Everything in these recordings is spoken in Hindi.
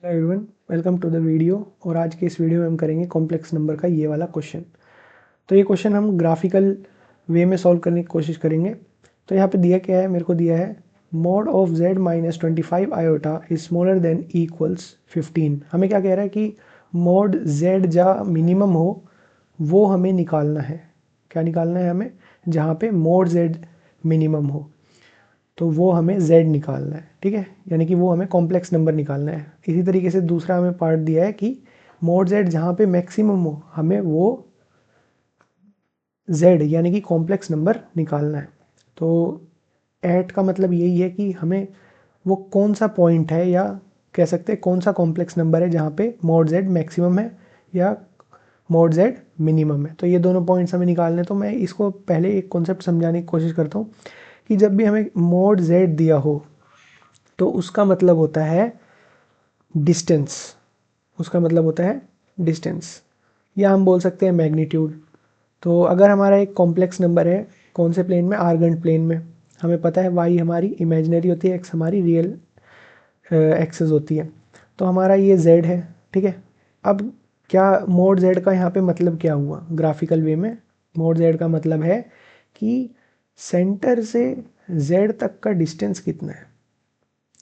Hello everyone, welcome to the video. और आज के इस वीडियो में हम करेंगे कॉम्प्लेक्स नंबर का ये वाला क्वेश्चन। तो ये क्वेश्चन हम ग्राफिकल वे में सॉल्व करने की कोशिश करेंगे। तो यहाँ पे दिया क्या है, मेरे को दिया है mod of z minus 25 iota is smaller than equals 15। हमें क्या कह रहा है कि मॉड z जहाँ मिनिमम हो वो हमें निकालना है। क्या निकालना है हमें? जहाँ पे मॉड z मिनिमम हो तो वो हमें z निकालना है। ठीक है, यानी कि वो हमें कॉम्प्लेक्स नंबर निकालना है। इसी तरीके से दूसरा हमें पार्ट दिया है कि मोड z जहाँ पे मैक्सिमम हो हमें वो z यानी कि कॉम्प्लेक्स नंबर निकालना है। तो एट का मतलब यही है कि हमें वो कौन सा पॉइंट है, या कह सकते हैं कौन सा कॉम्प्लेक्स नंबर है जहाँ पे मोड z मैक्सिमम है या मोड z मिनिमम है। तो ये दोनों पॉइंट्स हमें निकालने हैं। तो मैं इसको पहले एक कॉन्सेप्ट समझाने की कोशिश करता हूँ कि जब भी हमें मोड z दिया हो तो उसका मतलब होता है डिस्टेंस। उसका मतलब होता है डिस्टेंस, या हम बोल सकते हैं मैग्नीट्यूड। तो अगर हमारा एक कॉम्प्लेक्स नंबर है, कौन से प्लेन में? आर्गेंट प्लेन में। हमें पता है y हमारी इमेजिनरी होती है, x हमारी रियल एक्सेस होती है। तो हमारा ये z है। ठीक है, अब क्या मोड z का यहाँ पे मतलब क्या हुआ ग्राफिकल वे में? मोड z का मतलब है कि सेंटर से z तक का डिस्टेंस कितना है।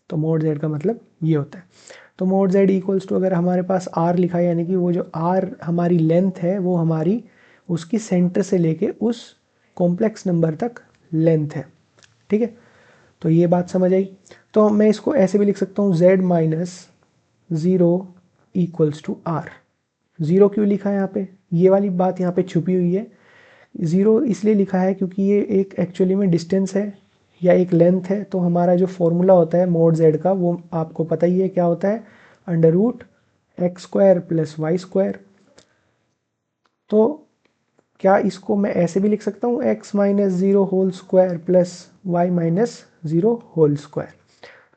तो मोड z का मतलब ये होता है। तो मोड z इक्वल्स टू, अगर हमारे पास r लिखा है यानी कि वो जो r हमारी लेंथ है वो हमारी उसकी सेंटर से लेके उस कॉम्प्लेक्स नंबर तक लेंथ है। ठीक है, तो ये बात समझ आई। तो मैं इसको ऐसे भी लिख सकता हूँ z minus zero equals to r. Zero क्यों लिखा है यहाँ पे? ये वाली बात यहाँ पे छुपी हुई है। ज़ीरो इसलिए लिखा है क्योंकि ये एक एक्चुअली में डिस्टेंस है या एक लेंथ है। तो हमारा जो फॉर्मूला होता है मोड z का वो आपको पता ही है क्या होता है, under root x square plus y square. तो क्या इसको मैं ऐसे भी लिख सकता हूँ, x minus zero whole square plus y minus zero whole square.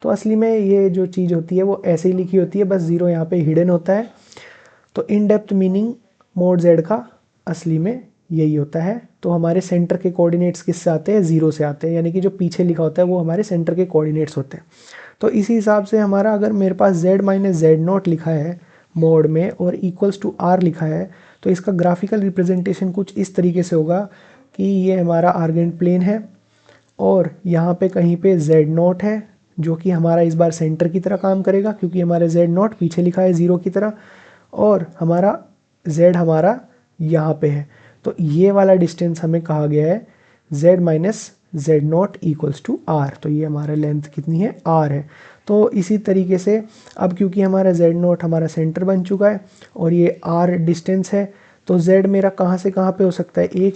तो असली में ये जो चीज़ होती है वो ऐसे ही लिखी होती है, बस ज़ीरो यहाँ पे हिडन होता है। तो in depth meaning mode z का असली में यही होता है। तो हमारे सेंटर के कोऑर्डिनेट्स किससे आते हैं? ज़ीरो से आते हैं, यानी कि जो पीछे लिखा होता है वो हमारे सेंटर के कोऑर्डिनेट्स होते हैं। तो इसी हिसाब से हमारा, अगर मेरे पास z माइनस जेड नॉट लिखा है मोड में और इक्वल्स टू r लिखा है, तो इसका ग्राफिकल रिप्रेजेंटेशन कुछ इस तरीके से होगा कि ये हमारा आर्गेंट प्लेन है और यहाँ पे कहीं पे z नॉट है जो कि हमारा इस बार सेंटर की तरह काम करेगा क्योंकि हमारे z नॉट पीछे लिखा है ज़ीरो की तरह, और हमारा z हमारा यहाँ पे है। तो ये वाला डिस्टेंस हमें कहा गया है z minus z not equals to r. तो ये हमारा लेंथ कितनी है? r है। तो इसी तरीके से अब क्योंकि हमारा z नॉट हमारा सेंटर बन चुका है और ये r डिस्टेंस है, तो z मेरा कहाँ से कहाँ पे हो सकता है?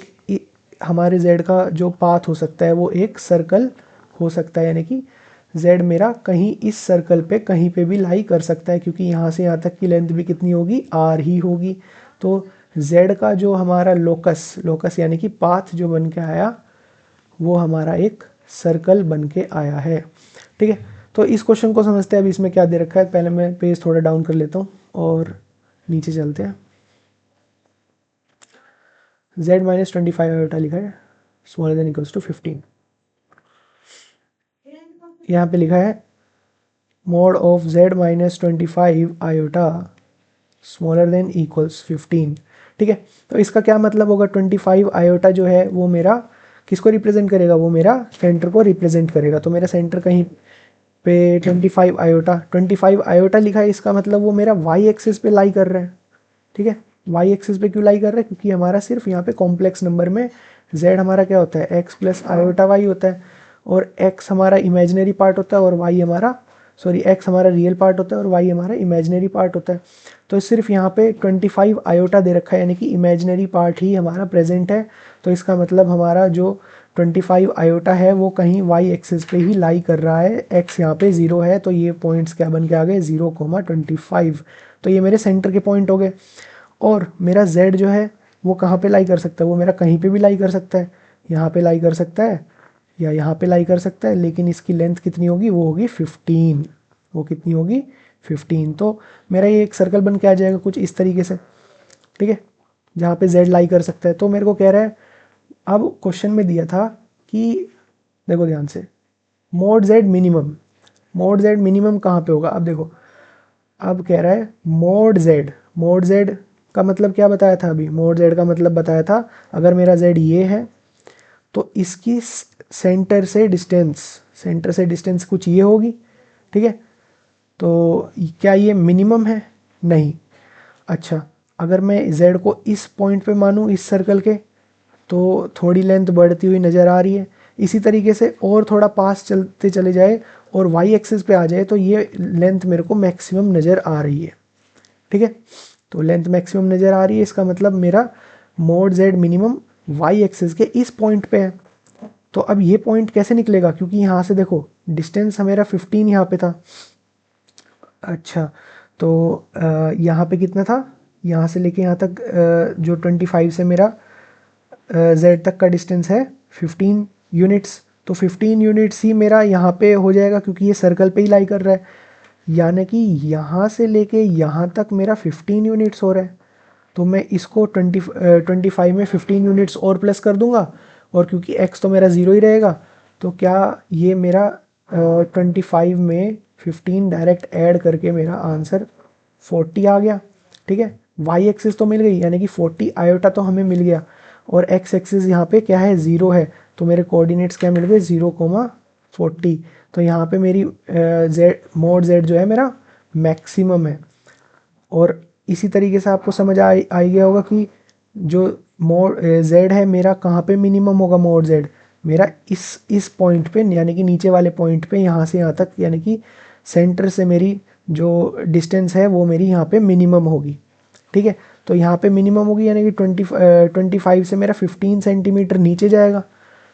हमारे z का जो पाथ हो सकता है वो एक सर्कल हो सकता है, यानी कि z मेरा कहीं इस सर्कल पे कहीं पे भी लाई कर सकता है क्योंकि यहाँ से यहाँ तक की लेंथ भी कितनी होगी? r ही होगी। तो z का जो हमारा लोकस यानी कि पाथ जो बन के आया वो हमारा एक सर्कल बन के आया है। ठीक है, तो इस क्वेश्चन को समझते हैं। अब इसमें क्या दे रखा है, पहले मैं पेज थोड़ा डाउन कर लेता हूँ और नीचे चलते हैं। z माइनस 25 आयोटा लिखा है, स्मॉलर देन इक्वल्स टू 15। यहाँ पे लिखा है mode of z minus 25 iota smaller than equals 15। ठीक है, तो इसका क्या मतलब होगा? 25 आयोटा जो है वो मेरा किसको रिप्रेजेंट करेगा? वो मेरा सेंटर को रिप्रेजेंट करेगा। तो मेरा सेंटर कहीं पे 25 आयोटा लिखा है, इसका मतलब वो मेरा वाई एक्सिस पे लाई कर रहा है। ठीक है, वाई एक्सिस पे क्यों लाई कर रहा है? क्योंकि हमारा सिर्फ यहाँ पे कॉम्प्लेक्स नंबर में z हमारा क्या होता है? x प्लस आयोटा वाई होता है, और x हमारा इमेजिनरी पार्ट होता है और y हमारा x हमारा रियल पार्ट होता है और y हमारा इमेजिनरी पार्ट होता है। तो सिर्फ यहाँ पे 25 आयोटा दे रखा है, यानी कि इमेजिनरी पार्ट ही हमारा प्रेजेंट है। तो इसका मतलब हमारा जो 25 आयोटा है वो कहीं y एक्सिस पे ही लाई कर रहा है। x यहाँ पे 0 है, तो ये पॉइंट्स क्या बन के आ गए? 0,25। तो ये मेरे सेंटर के पॉइंट हो गए। और मेरा z जो है वो कहाँ पे लाई कर सकता है? वो मेरा कहीं पे भी लाई कर सकता है, यहाँ पे लाई कर सकता है या यहाँ पे लाई कर सकता है, लेकिन इसकी लेंथ कितनी होगी? वो होगी 15। वो कितनी होगी? 15। तो मेरा ये एक सर्कल बन के आ जाएगा कुछ इस तरीके से। ठीक है, जहाँ पे z लाई कर सकता है। तो मेरे को कह रहा है, अब क्वेश्चन में दिया था कि देखो ध्यान से, mode z minimum. Mode z minimum कहाँ पे होगा? अब देखो, अब कह रहा है मोड जेड। मोड जेड का मतलब क्या बताया था अभी? मोड जेड का मतलब बताया था अगर मेरा जेड ये है तो इसकी सेंटर से डिस्टेंस कुछ ये होगी, ठीक है। तो क्या ये मिनिमम है? नहीं। अच्छा, अगर मैं z को इस पॉइंट पे मानूँ इस सर्कल के, तो थोड़ी लेंथ बढ़ती हुई नज़र आ रही है। इसी तरीके से और थोड़ा पास चलते चले जाए और y एक्सिस पे आ जाए तो ये लेंथ मेरे को मैक्सिमम नज़र आ रही है, ठीक है। तो लेंथ मैक्सिमम नज़र आ रही है, इसका मतलब मेरा mode z minimum y axis के इस पॉइंट पे है। तो अब ये पॉइंट कैसे निकलेगा? क्योंकि यहाँ से देखो डिस्टेंस मेरा 15 यहाँ पे था। अच्छा, तो यहाँ पे कितना था? यहाँ से लेके यहाँ तक जो 25 से मेरा z तक का डिस्टेंस है 15 यूनिट्स। तो 15 यूनिट्स ही मेरा यहाँ पे हो जाएगा क्योंकि ये सर्कल पे ही लाई कर रहा है, यानी कि यहाँ से लेके यहाँ तक मेरा 15 यूनिट्स हो रहा है। तो मैं इसको 25 में 15 यूनिट्स और प्लस कर दूंगा, और क्योंकि x तो मेरा ज़ीरो ही रहेगा, तो क्या ये मेरा 25 में 15 डायरेक्ट ऐड करके मेरा आंसर 40 आ गया, ठीक है। y एक्सिस तो मिल गई, यानी कि 40 आयोटा तो हमें मिल गया, और x एक्सिस यहाँ पे क्या है? 0 है। तो मेरे कोऑर्डिनेट्स क्या मिल गए? 0,40। तो यहाँ पे मेरी मोड z जो है मेरा मैक्सिमम है। और इसी तरीके से आपको समझ आ गया होगा कि जो मोड z है मेरा कहाँ पे मिनिमम होगा? मोड z मेरा इस पॉइंट पे, यानी कि नीचे वाले पॉइंट पे, यहाँ से यहाँ तक, यानी कि सेंटर से मेरी जो डिस्टेंस है वो मेरी यहाँ पे मिनिमम होगी, ठीक है। तो यहाँ पे मिनिमम होगी, यानी कि 25 से मेरा 15 सेंटीमीटर नीचे जाएगा।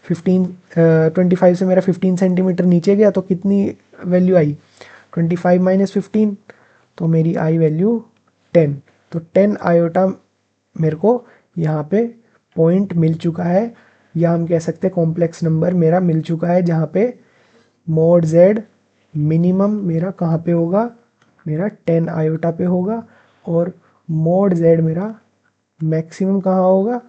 25 से मेरा 15 सेंटीमीटर नीचे गया तो कितनी वैल्यू आई? 25 माइनस 15, तो मेरी आई वैल्यू 10। तो 10 आयोटा मेरे को यहाँ पे पॉइंट मिल चुका है, या हम कह सकते हैं कॉम्प्लेक्स नंबर मेरा मिल चुका है, जहाँ पे मोड z मिनिमम मेरा कहाँ पे होगा? मेरा 10 आयोटा पे होगा, और मोड z मेरा मैक्सिमम कहाँ होगा?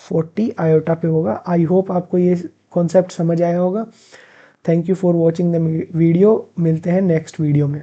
40 आयोटा पे होगा। आई होप आपको ये कॉन्सेप्ट समझ आया होगा। Thank you for watching the video. मिलते हैं नेक्स्ट वीडियो में।